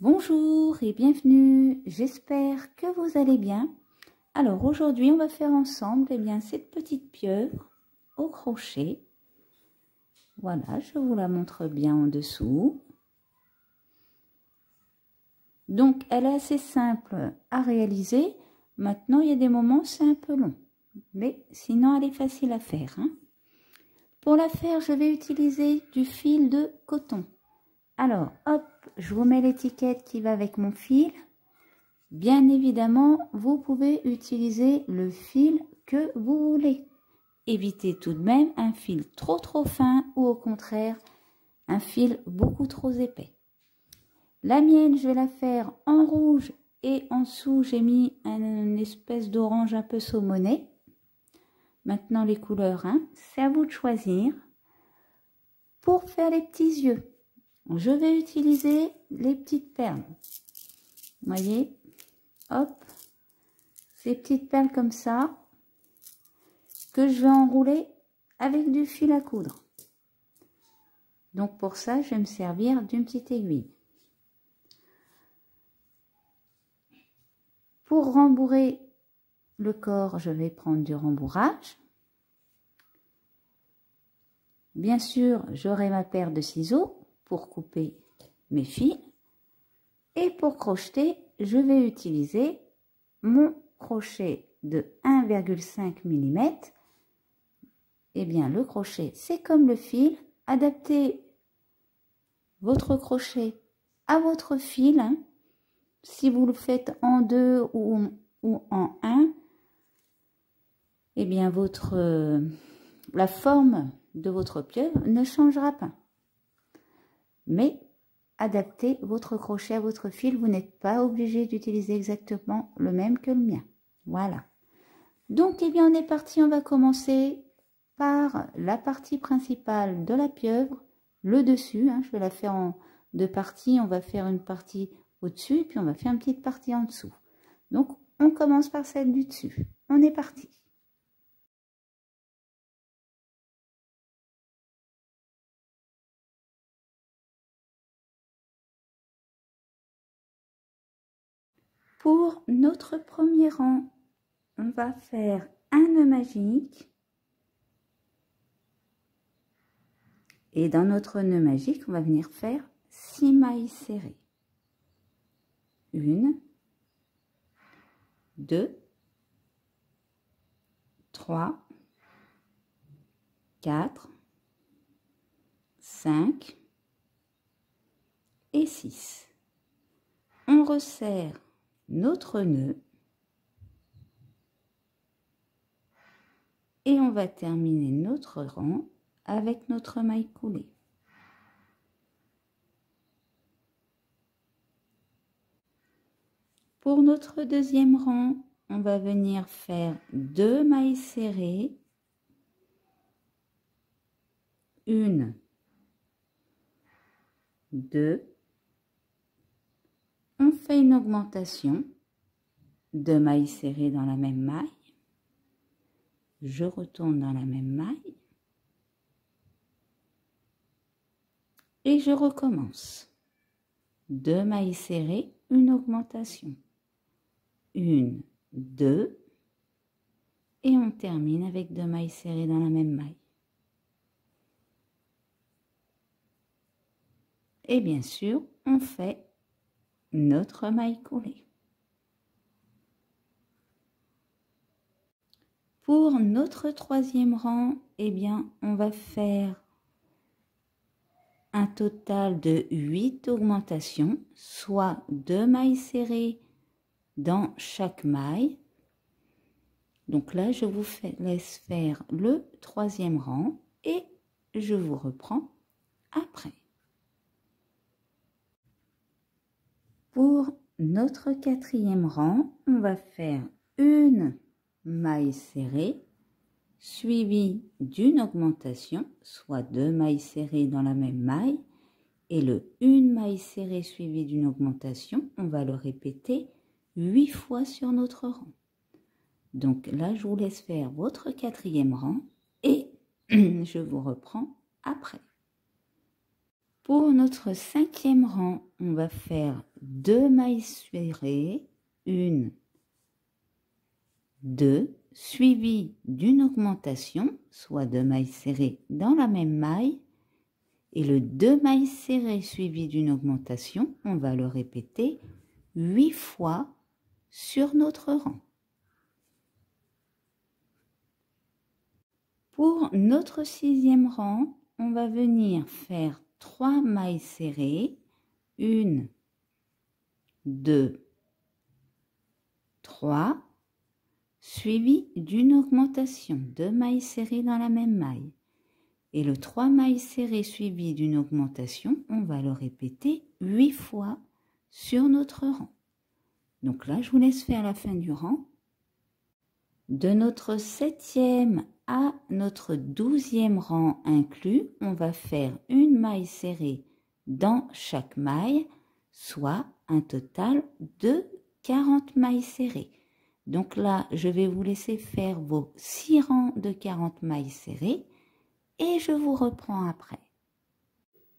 Bonjour et bienvenue, j'espère que vous allez bien. Alors aujourd'hui on va faire ensemble cette petite pieuvre au crochet. Voilà, je vous la montre bien en dessous. Donc elle est assez simple à réaliser. Maintenant il y a des moments c'est un peu long, mais sinon elle est facile à faire. Pour la faire je vais utiliser du fil de coton. Alors hop, je vous mets l'étiquette qui va avec mon fil. Bien évidemment, vous pouvez utiliser le fil que vous voulez. Évitez tout de même un fil trop fin ou au contraire un fil beaucoup trop épais. La mienne, je vais la faire en rouge et en dessous j'ai mis une espèce d'orange un peu saumonné. Maintenant les couleurs, c'est à vous de choisir. Pour faire les petits yeux, je vais utiliser les petites perles. Vous voyez, hop, ces petites perles comme ça que je vais enrouler avec du fil à coudre. Donc pour ça, je vais me servir d'une petite aiguille. Pour rembourrer le corps, je vais prendre du rembourrage. Bien sûr, j'aurai ma paire de ciseaux pour couper mes fils. Et pour crocheter, je vais utiliser mon crochet de 1,5 mm. Eh bien, le crochet, c'est comme le fil. Adaptez votre crochet à votre fil. Si vous le faites en 2 ou en 1, eh bien, la forme de votre pieuvre ne changera pas. Mais adaptez votre crochet à votre fil. Vous n'êtes pas obligé d'utiliser exactement le même que le mien. Voilà. Donc, eh bien, on est parti. On va commencer par la partie principale de la pieuvre, le dessus. Je vais la faire en deux parties. On va faire une partie au-dessus et puis on va faire une petite partie en dessous. Donc, on commence par celle du dessus. On est parti. Pour notre premier rang, on va faire un nœud magique. Et dans notre nœud magique, on va venir faire 6 mailles serrées. 1, 2, 3, 4, 5 et 6. On resserre notre nœud et on va terminer notre rang avec notre maille coulée. Pour notre deuxième rang, on va venir faire 2 mailles serrées, 1, 2, on fait une augmentation, 2 mailles serrées dans la même maille, je retourne dans la même maille et je recommence. 2 mailles serrées, une augmentation, 1, 2 et on termine avec 2 mailles serrées dans la même maille. Et bien sûr, on fait notre maille coulée. Pour notre troisième rang, eh bien, on va faire un total de 8 augmentations, soit 2 mailles serrées dans chaque maille. Donc là, je vous laisse faire le troisième rang et je vous reprends après. Pour notre quatrième rang, on va faire une maille serrée suivie d'une augmentation, soit 2 mailles serrées dans la même maille, et le une maille serrée suivie d'une augmentation, on va le répéter 8 fois sur notre rang. Donc là, je vous laisse faire votre quatrième rang et je vous reprends après. Pour notre 5e rang, on va faire 2 mailles serrées, 1, 2, suivi d'une augmentation, soit 2 mailles serrées dans la même maille, et le 2 mailles serrées suivi d'une augmentation, on va le répéter 8 fois sur notre rang. Pour notre 6e rang, on va venir faire 3 mailles serrées, 1, 2, 3, suivi d'une augmentation, 2 mailles serrées dans la même maille. Et le 3 mailles serrées suivi d'une augmentation, on va le répéter 8 fois sur notre rang. Donc là, je vous laisse faire la fin du rang. De notre 7e à notre 12e rang inclus, on va faire une maille serrée dans chaque maille, soit un total de 40 mailles serrées. Donc là, je vais vous laisser faire vos 6 rangs de 40 mailles serrées et je vous reprends après.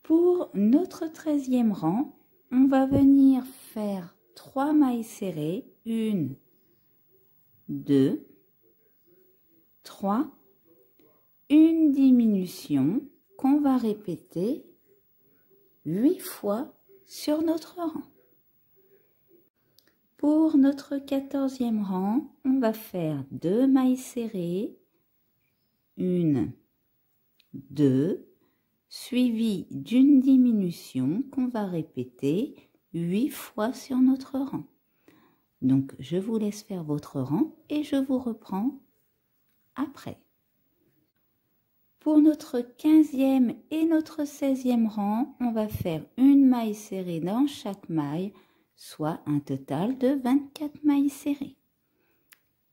Pour notre 13e rang, on va venir faire 3 mailles serrées, 1, 2, 3, une diminution qu'on va répéter 8 fois sur notre rang. Pour notre 14e rang, on va faire 2 mailles serrées, 1, 2, suivi d'une diminution qu'on va répéter 8 fois sur notre rang. Donc, je vous laisse faire votre rang et je vous reprends après. Pour notre 15e et notre 16e rang, on va faire une maille serrée dans chaque maille, soit un total de 24 mailles serrées.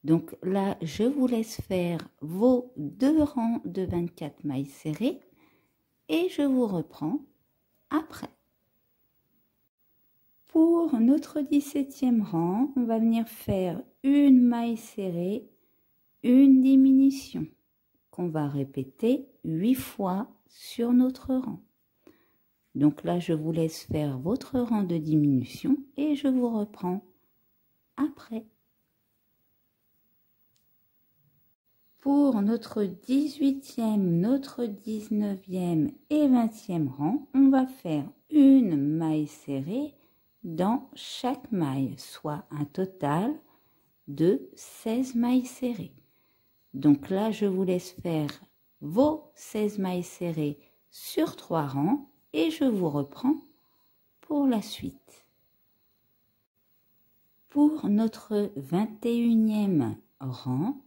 Donc là, je vous laisse faire vos 2 rangs de 24 mailles serrées et je vous reprends après. Pour notre 17e rang, on va venir faire une maille serrée, une diminution qu'on va répéter 8 fois sur notre rang. Donc là, je vous laisse faire votre rang de diminution et je vous reprends après. Pour notre 18e, notre 19e et 20e rang, on va faire une maille serrée dans chaque maille, soit un total de 16 mailles serrées. Donc là, je vous laisse faire vos 16 mailles serrées sur 3 rangs et je vous reprends pour la suite. Pour notre 21e rang,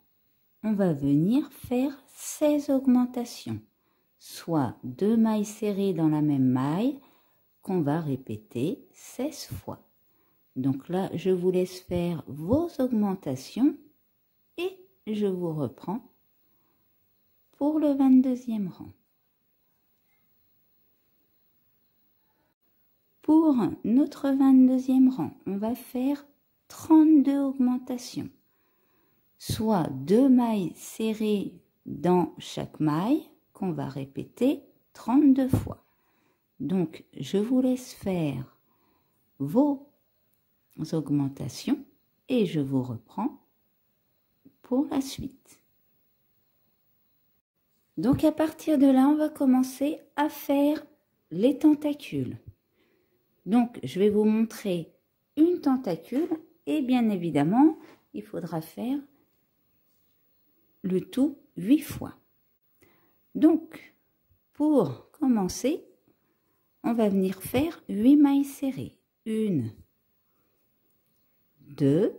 on va venir faire 16 augmentations, soit 2 mailles serrées dans la même maille qu'on va répéter 16 fois. Donc là, je vous laisse faire vos augmentations et je vous reprends pour le 22e rang. Pour notre 22e rang, on va faire 32 augmentations, soit 2 mailles serrées dans chaque maille qu'on va répéter 32 fois. Donc, je vous laisse faire vos augmentations et je vous reprends pour la suite. Donc, à partir de là, on va commencer à faire les tentacules. Donc, je vais vous montrer une tentacule et bien évidemment, il faudra faire le tout 8 fois. Donc, pour commencer, on va venir faire 8 mailles serrées. 1, 2,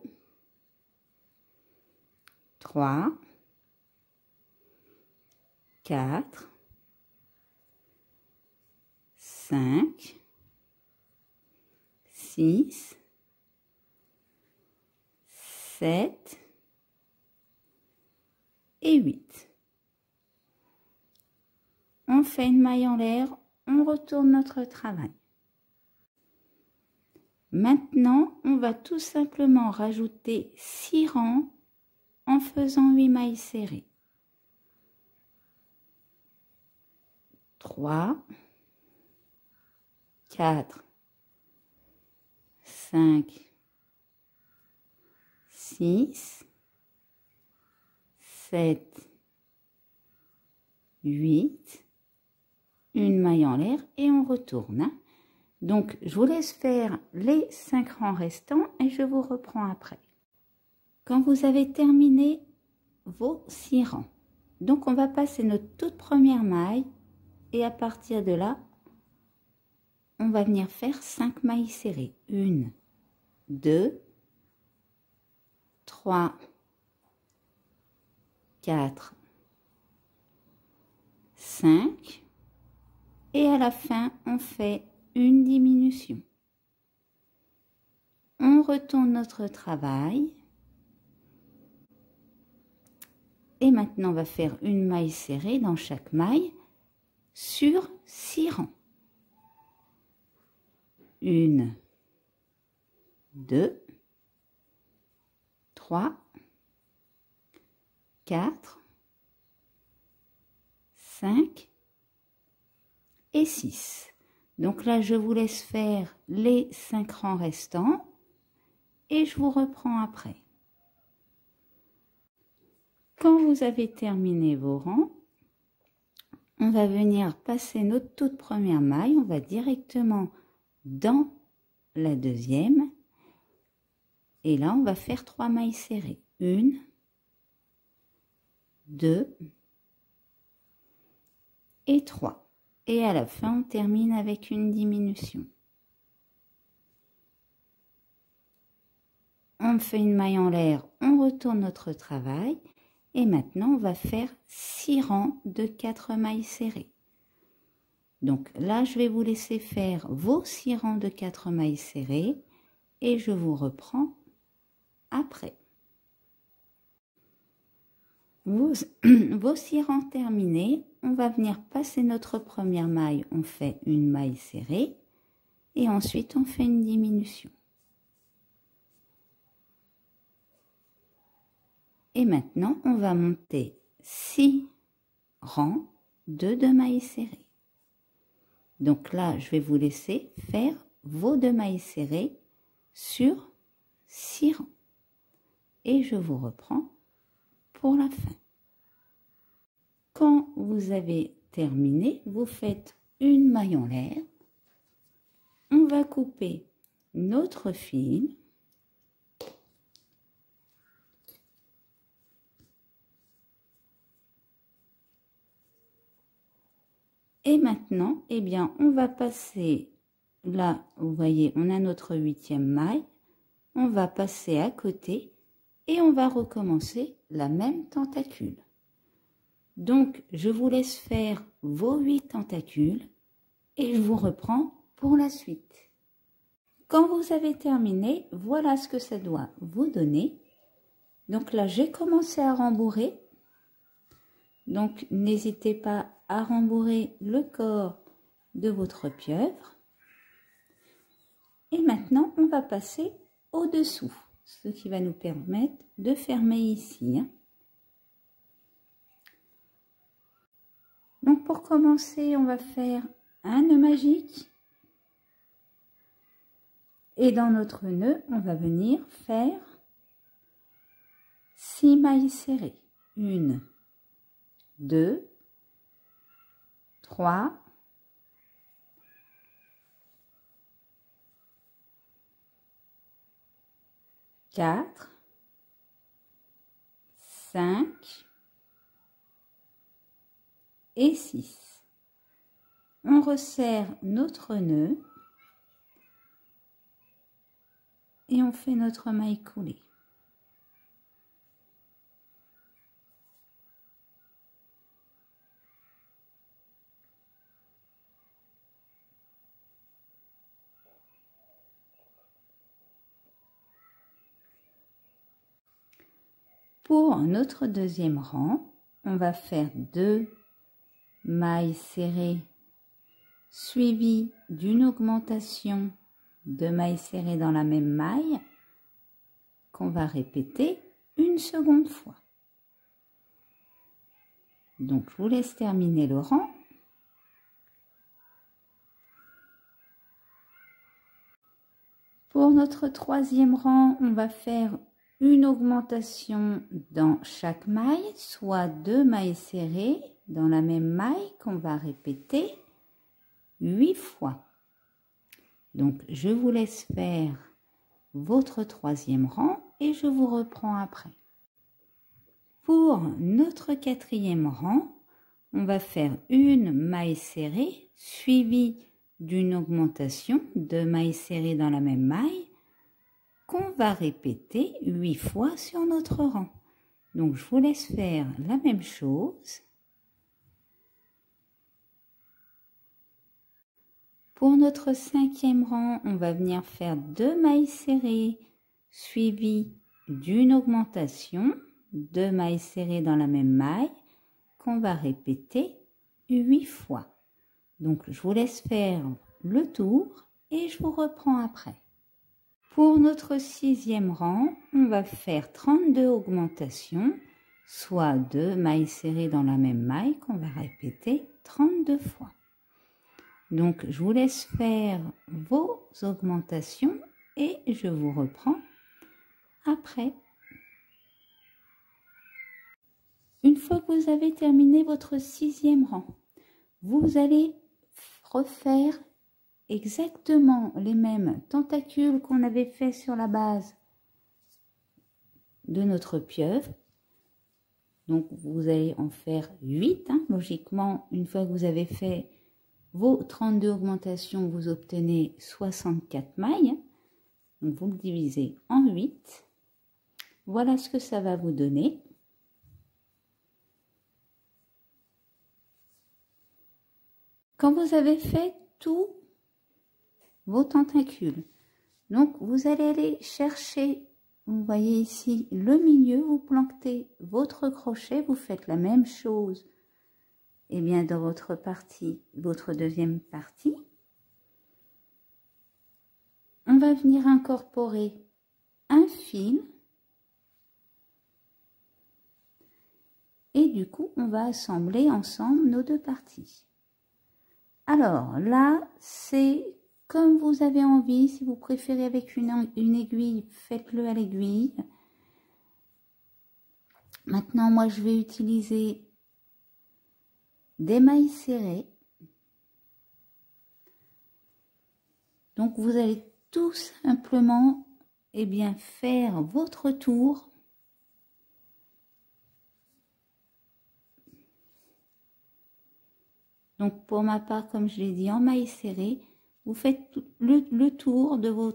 3, 4, 5, 6, 7 et 8. On fait une maille en l'air, on retourne notre travail. Maintenant, on va tout simplement rajouter 6 rangs en faisant 8 mailles serrées. 3, 4, 5, 6, 7, 8, une maille en l'air et on retourne. Hein. Donc, je vous laisse faire les 5 rangs restants et je vous reprends après. Quand vous avez terminé vos 6 rangs, donc on va passer notre toute première maille et à partir de là, on va venir faire 5 mailles serrées. 1, 2, 3, 4, 5 et à la fin, on fait une diminution. On retourne notre travail. Et maintenant, on va faire une maille serrée dans chaque maille sur 6 rangs. 1, 2, 3, 4, 5 et 6. Donc là, je vous laisse faire les 5 rangs restants et je vous reprends après. Quand vous avez terminé vos rangs, on va venir passer notre toute première maille, on va directement dans la deuxième et là on va faire 3 mailles serrées. 1, 2 et 3. Et à la fin, on termine avec une diminution. On fait une maille en l'air, on retourne notre travail. Et maintenant, on va faire 6 rangs de 4 mailles serrées. Donc là, je vais vous laisser faire vos 6 rangs de 4 mailles serrées et je vous reprends après. Vos 6 rangs terminés, on va venir passer notre première maille, on fait une maille serrée et ensuite on fait une diminution. Et maintenant, on va monter 6 rangs de 2 mailles serrées. Donc là, je vais vous laisser faire vos 2 mailles serrées sur 6 rangs. Et je vous reprends pour la fin. Quand vous avez terminé, vous faites une maille en l'air. On va couper notre fil. Et maintenant, eh bien, on va passer, là, vous voyez, on a notre 8e maille. On va passer à côté et on va recommencer la même tentacule. Donc, je vous laisse faire vos 8 tentacules et je vous reprends pour la suite. Quand vous avez terminé, voilà ce que ça doit vous donner. Donc là, j'ai commencé à rembourrer. Donc, n'hésitez pas à rembourrer le corps de votre pieuvre. Et maintenant, on va passer au-dessous, ce qui va nous permettre de fermer ici. Donc, pour commencer, on va faire un nœud magique. Et dans notre nœud, on va venir faire 6 mailles serrées. 1, 2, 3, 4, 5 et 6. On resserre notre nœud et on fait notre maille coulée. Pour notre deuxième rang, on va faire 2 mailles serrées suivies d'une augmentation de mailles serrées dans la même maille qu'on va répéter une seconde fois. Donc, je vous laisse terminer le rang. Pour notre troisième rang, on va faire une augmentation dans chaque maille, soit 2 mailles serrées dans la même maille qu'on va répéter 8 fois. Donc, je vous laisse faire votre troisième rang et je vous reprends après. Pour notre quatrième rang, on va faire une maille serrée suivie d'une augmentation de mailles serrées dans la même maille qu'on va répéter 8 fois sur notre rang. Donc, je vous laisse faire la même chose. Pour notre cinquième rang, on va venir faire 2 mailles serrées suivies d'une augmentation, 2 mailles serrées dans la même maille qu'on va répéter 8 fois. Donc, je vous laisse faire le tour et je vous reprends après. Pour notre sixième rang, on va faire 32 augmentations, soit 2 mailles serrées dans la même maille qu'on va répéter 32 fois. Donc, je vous laisse faire vos augmentations et je vous reprends après. Une fois que vous avez terminé votre sixième rang, vous allez refaire exactement les mêmes tentacules qu'on avait fait sur la base de notre pieuvre. Donc, vous allez en faire 8. Logiquement, une fois que vous avez fait vos 32 augmentations, vous obtenez 64 mailles. Donc, vous le divisez en 8. Voilà ce que ça va vous donner. Quand vous avez fait tous vos tentacules, donc vous allez aller chercher, vous voyez ici le milieu, vous plantez votre crochet, vous faites la même chose et bien dans votre partie, votre deuxième partie. On va venir incorporer un fil et du coup on va assembler ensemble nos deux parties. Alors là, c'est comme vous avez envie. Si vous préférez avec une aiguille, faites-le à l'aiguille. Maintenant, moi, je vais utiliser des mailles serrées. Donc, vous allez tout simplement faire votre tour. Donc, pour ma part, comme je l'ai dit, en mailles serrées, vous faites le tour de vos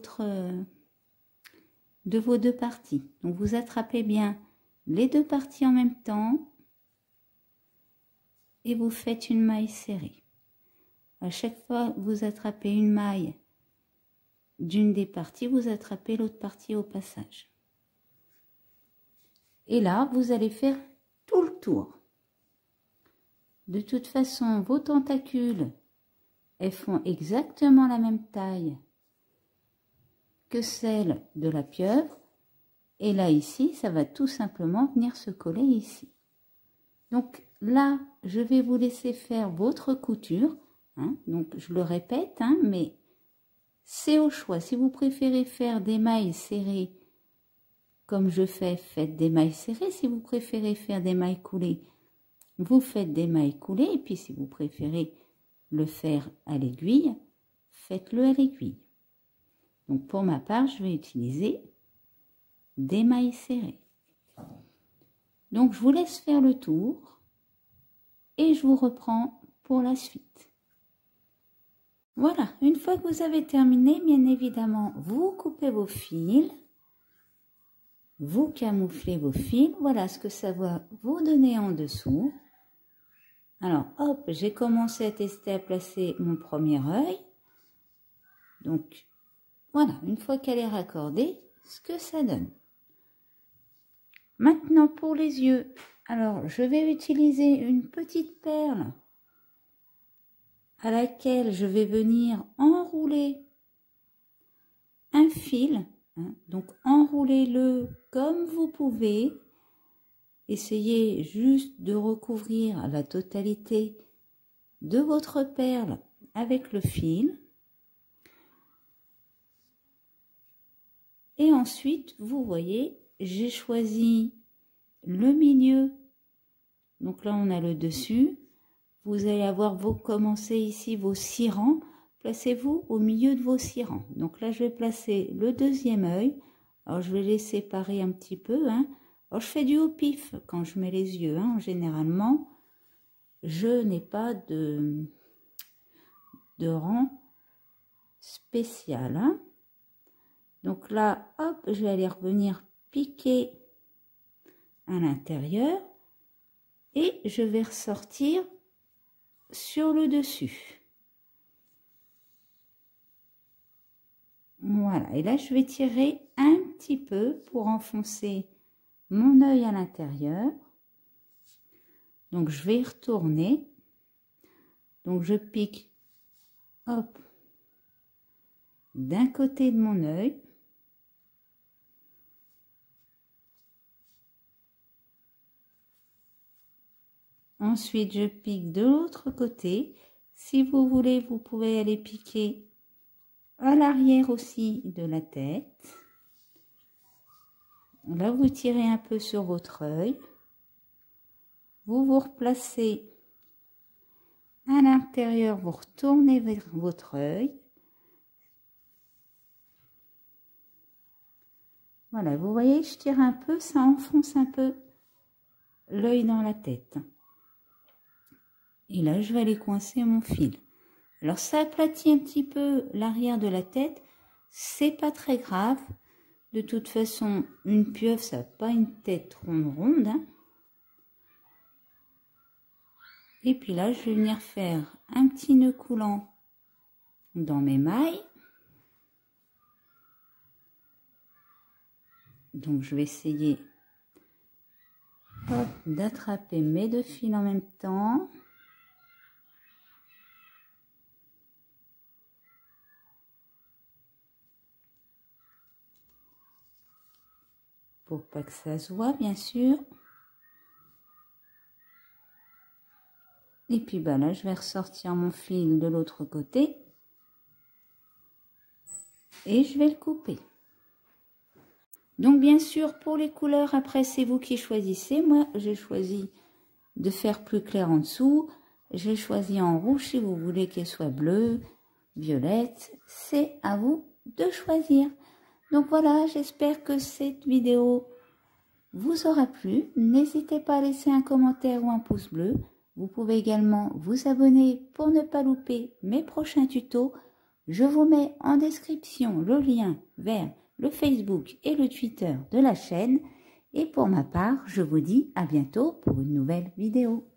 deux parties. Donc, vous attrapez bien les deux parties en même temps et vous faites une maille serrée. À chaque fois que vous attrapez une maille d'une des parties, vous attrapez l'autre partie au passage. Et là, vous allez faire tout le tour. De toute façon, vos tentacules, elles font exactement la même taille que celle de la pieuvre. Et là, ici, ça va tout simplement venir se coller ici. Donc là, je vais vous laisser faire votre couture. Donc, je le répète, mais c'est au choix. Si vous préférez faire des mailles serrées, comme je fais, faites des mailles serrées. Si vous préférez faire des mailles coulées, vous faites des mailles coulées. Et puis, si vous préférez le faire à l'aiguille, faites-le à l'aiguille. Donc, pour ma part, je vais utiliser des mailles serrées. Donc, je vous laisse faire le tour et je vous reprends pour la suite. Voilà, une fois que vous avez terminé, bien évidemment, vous coupez vos fils, vous camouflez vos fils. Voilà ce que ça va vous donner en dessous. Alors, hop, j'ai commencé à tester à placer mon premier œil. Donc, voilà, une fois qu'elle est raccordée, ce que ça donne. Maintenant, pour les yeux, alors, je vais utiliser une petite perle à laquelle je vais venir enrouler un fil. Donc, enroulez-le comme vous pouvez. Essayez juste de recouvrir la totalité de votre perle avec le fil. Et ensuite, vous voyez, j'ai choisi le milieu. Donc là, on a le dessus. Vous allez avoir commencez ici vos 6 rangs. Placez-vous au milieu de vos 6 rangs. Donc là, je vais placer le deuxième œil. Alors, je vais les séparer un petit peu. Hein. Alors, je fais du au pif quand je mets les yeux. Hein. Généralement, je n'ai pas de rang spécial. Hein. Donc là, hop, je vais aller revenir piquer à l'intérieur. Et je vais ressortir sur le dessus. Voilà, et là je vais tirer un petit peu pour enfoncer mon œil à l'intérieur. Donc je vais retourner. Donc je pique, hop, d'un côté de mon œil. Ensuite je pique de l'autre côté. Si vous voulez, vous pouvez aller piquer à l'arrière aussi de la tête. Là, vous tirez un peu sur votre œil. Vous vous replacez à l'intérieur, vous retournez vers votre œil. Voilà, vous voyez, je tire un peu, ça enfonce un peu l'œil dans la tête. Et là, je vais aller coincer mon fil. Alors, ça aplatit un petit peu l'arrière de la tête. C'est pas très grave. De toute façon, une pieuvre, ça n'a pas une tête ronde. Hein. Et puis là, je vais venir faire un petit nœud coulant dans mes mailles. Donc, je vais essayer d'attraper mes 2 fils en même temps. Pour pas que ça se voit, bien sûr. Et puis bah là, je vais ressortir mon fil de l'autre côté. Et je vais le couper. Donc bien sûr, pour les couleurs, après, c'est vous qui choisissez. Moi, j'ai choisi de faire plus clair en dessous. J'ai choisi en rouge si vous voulez qu'elle soit bleue, violette. C'est à vous de choisir. Donc voilà, j'espère que cette vidéo vous aura plu. N'hésitez pas à laisser un commentaire ou un pouce bleu. Vous pouvez également vous abonner pour ne pas louper mes prochains tutos. Je vous mets en description le lien vers le Facebook et le Twitter de la chaîne. Et pour ma part, je vous dis à bientôt pour une nouvelle vidéo.